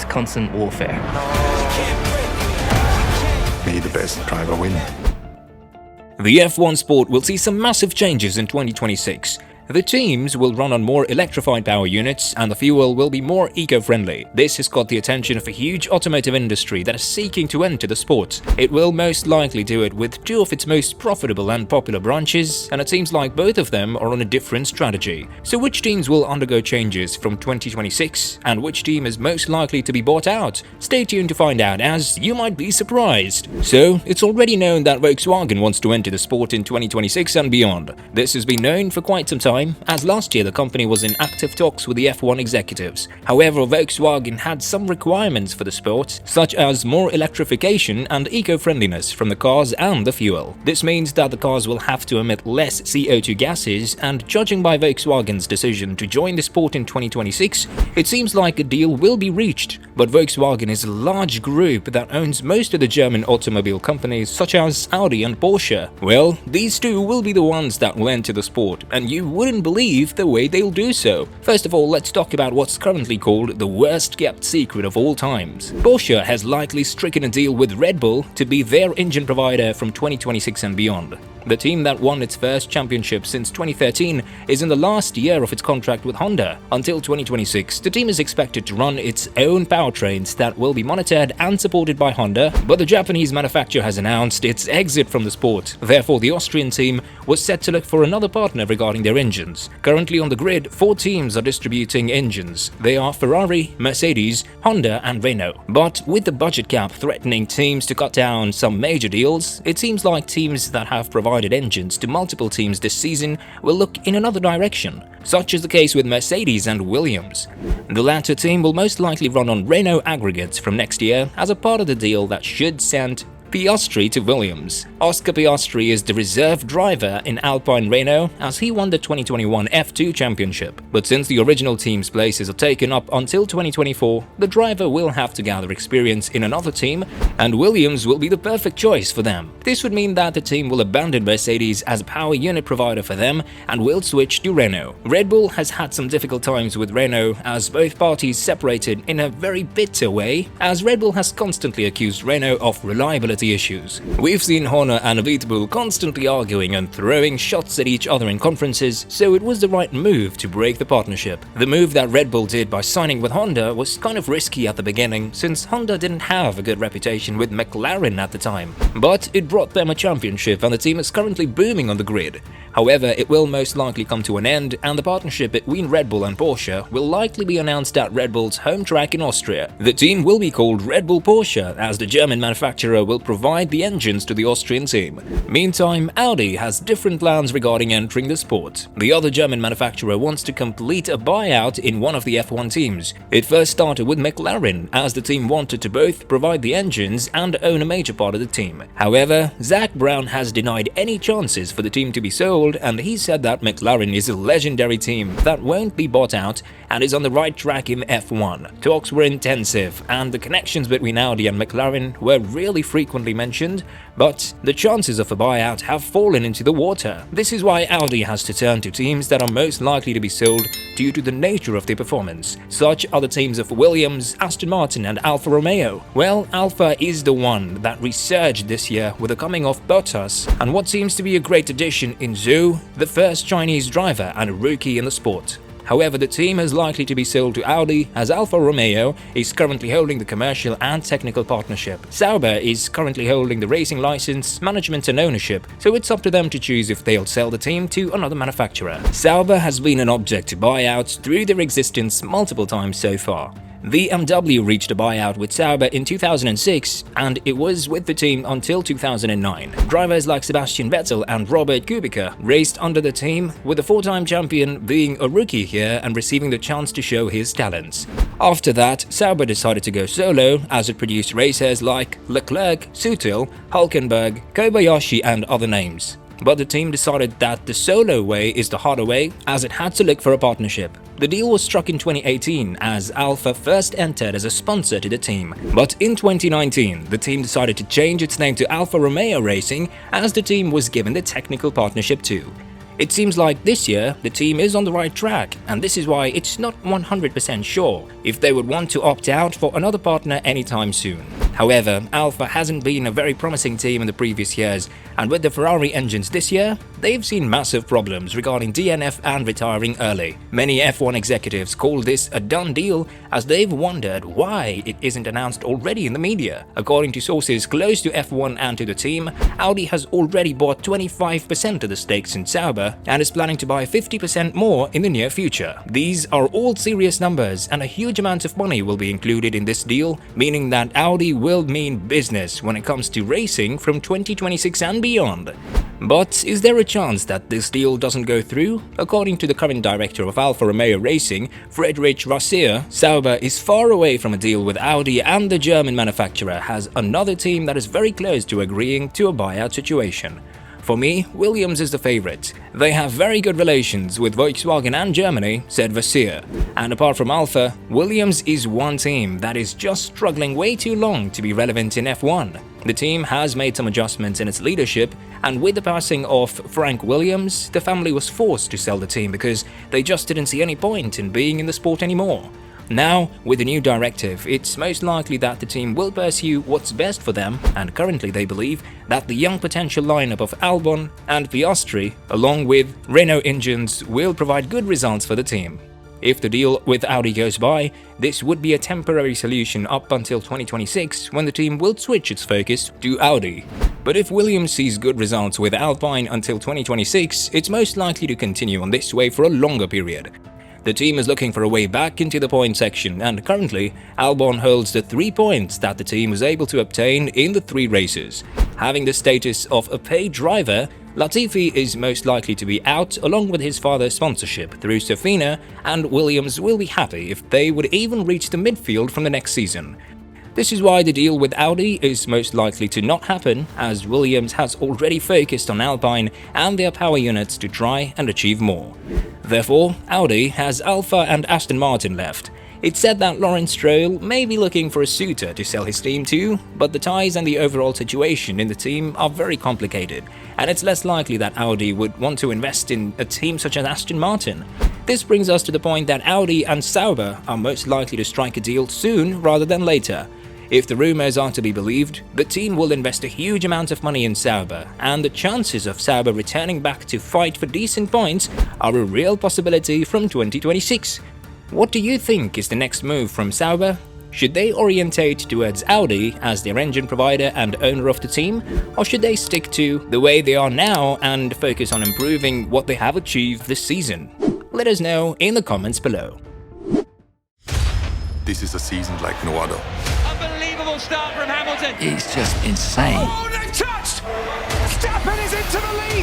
constant warfare. May the best driver win. The F1 sport will see some massive changes in 2026. The teams will run on more electrified power units and the fuel will be more eco-friendly. This has got the attention of a huge automotive industry that is seeking to enter the sport. It will most likely do it with two of its most profitable and popular branches, and it seems like both of them are on a different strategy. So which teams will undergo changes from 2026 and which team is most likely to be bought out? Stay tuned to find out, as you might be surprised. So it's already known that Volkswagen wants to enter the sport in 2026 and beyond. This has been known for quite some time, as last year the company was in active talks with the F1 executives. However, Volkswagen had some requirements for the sport, such as more electrification and eco-friendliness from the cars and the fuel. This means that the cars will have to emit less CO2 gases, and judging by Volkswagen's decision to join the sport in 2026, it seems like a deal will be reached. But Volkswagen is a large group that owns most of the German automobile companies such as Audi and Porsche. Well, these two will be the ones that will enter the sport, and you wouldn't believe the way they'll do so. First of all, let's talk about what's currently called the worst kept secret of all times. Porsche has likely stricken a deal with Red Bull to be their engine provider from 2026 and beyond. The team that won its first championship since 2013 is in the last year of its contract with Honda. Until 2026, the team is expected to run its own powertrains that will be monitored and supported by Honda, but the Japanese manufacturer has announced its exit from the sport. Therefore, the Austrian team was set to look for another partner regarding their engines. Currently on the grid, 4 teams are distributing engines. They are Ferrari, Mercedes, Honda and Renault. But with the budget cap threatening teams to cut down some major deals, it seems like teams that have provided engines to multiple teams this season will look in another direction. Such is the case with Mercedes and Williams. The latter team will most likely run on Renault aggregates from next year as a part of the deal that should send Piastri to Williams. Oscar Piastri is the reserve driver in Alpine Renault as he won the 2021 F2 championship. But since the original team's places are taken up until 2024, the driver will have to gather experience in another team, and Williams will be the perfect choice for them. This would mean that the team will abandon Mercedes as a power unit provider for them and will switch to Renault. Red Bull has had some difficult times with Renault as both parties separated in a very bitter way, as Red Bull has constantly accused Renault of reliability issues. We've seen Horner and Red Bull constantly arguing and throwing shots at each other in conferences, so it was the right move to break the partnership. The move that Red Bull did by signing with Honda was kind of risky at the beginning, since Honda didn't have a good reputation with McLaren at the time. But it brought them a championship and the team is currently booming on the grid. However, it will most likely come to an end, and the partnership between Red Bull and Porsche will likely be announced at Red Bull's home track in Austria. The team will be called Red Bull Porsche, as the German manufacturer will provide the engines to the Austrian team. Meantime, Audi has different plans regarding entering the sport. The other German manufacturer wants to complete a buyout in one of the F1 teams. It first started with McLaren, as the team wanted to both provide the engines and own a major part of the team. However, Zak Brown has denied any chances for the team to be sold, and he said that McLaren is a legendary team that won't be bought out and is on the right track in F1. Talks were intensive, and the connections between Audi and McLaren were really frequently mentioned, but the chances of a buyout have fallen into the water. This is why Audi has to turn to teams that are most likely to be sold due to the nature of their performance. Such are the teams of Williams, Aston Martin and Alfa Romeo. Well, Alfa is the one that resurged this year with the coming of Bottas and what seems to be a great addition in Zhou, the first Chinese driver and a rookie in the sport. However, the team is likely to be sold to Audi, as Alfa Romeo is currently holding the commercial and technical partnership. Sauber is currently holding the racing license, management and ownership, so it's up to them to choose if they'll sell the team to another manufacturer. Sauber has been an object to buyouts through their existence multiple times so far. BMW reached a buyout with Sauber in 2006, and it was with the team until 2009. Drivers like Sebastian Vettel and Robert Kubica raced under the team, with the 4-time champion being a rookie here and receiving the chance to show his talents. After that, Sauber decided to go solo, as it produced racers like Leclerc, Sutil, Hülkenberg, Kobayashi and other names. But the team decided that the solo way is the harder way, as it had to look for a partnership. The deal was struck in 2018 as Alfa first entered as a sponsor to the team. But in 2019, the team decided to change its name to Alfa Romeo Racing, as the team was given the technical partnership too. It seems like this year the team is on the right track, and this is why it's not 100% sure if they would want to opt out for another partner anytime soon. However, Alfa hasn't been a very promising team in the previous years, and with the Ferrari engines this year, they've seen massive problems regarding DNF and retiring early. Many F1 executives call this a done deal, as they've wondered why it isn't announced already in the media. According to sources close to F1 and to the team, Audi has already bought 25% of the stakes in Sauber and is planning to buy 50% more in the near future. These are all serious numbers, and a huge amount of money will be included in this deal, meaning that Audi will mean business when it comes to racing from 2026 and beyond. But is there a chance that this deal doesn't go through? According to the current director of Alfa Romeo Racing, Friedrich Rasier, Sauber is far away from a deal with Audi, and the German manufacturer has another team that is very close to agreeing to a buyout situation. For me, Williams is the favorite. They have very good relations with Volkswagen and Germany, said Vassier. And apart from Alfa, Williams is one team that is just struggling way too long to be relevant in F1. The team has made some adjustments in its leadership, and with the passing of Frank Williams, the family was forced to sell the team because they just didn't see any point in being in the sport anymore. Now, with the new directive, it's most likely that the team will pursue what's best for them, and currently they believe that the young potential lineup of Albon and Piastri, along with Renault engines, will provide good results for the team. If the deal with Audi goes by, this would be a temporary solution up until 2026, when the team will switch its focus to Audi. But if Williams sees good results with Alpine until 2026, it's most likely to continue on this way for a longer period. The team is looking for a way back into the point section, and currently, Albon holds the 3 points that the team was able to obtain in the 3 races. Having the status of a paid driver, Latifi is most likely to be out along with his father's sponsorship through Sofina, and Williams will be happy if they would even reach the midfield from the next season. This is why the deal with Audi is most likely to not happen, as Williams has already focused on Alpine and their power units to try and achieve more. Therefore, Audi has Alfa and Aston Martin left. It's said that Lawrence Stroll may be looking for a suitor to sell his team to, but the ties and the overall situation in the team are very complicated, and it's less likely that Audi would want to invest in a team such as Aston Martin. This brings us to the point that Audi and Sauber are most likely to strike a deal soon rather than later. If the rumors are to be believed, the team will invest a huge amount of money in Sauber, and the chances of Sauber returning back to fight for decent points are a real possibility from 2026. What do you think is the next move from Sauber? Should they orientate towards Audi as their engine provider and owner of the team, or should they stick to the way they are now and focus on improving what they have achieved this season? Let us know in the comments below. This is a season like no other. Start from Hamilton. It's just insane. Oh, they've touched! Verstappen is into the lead!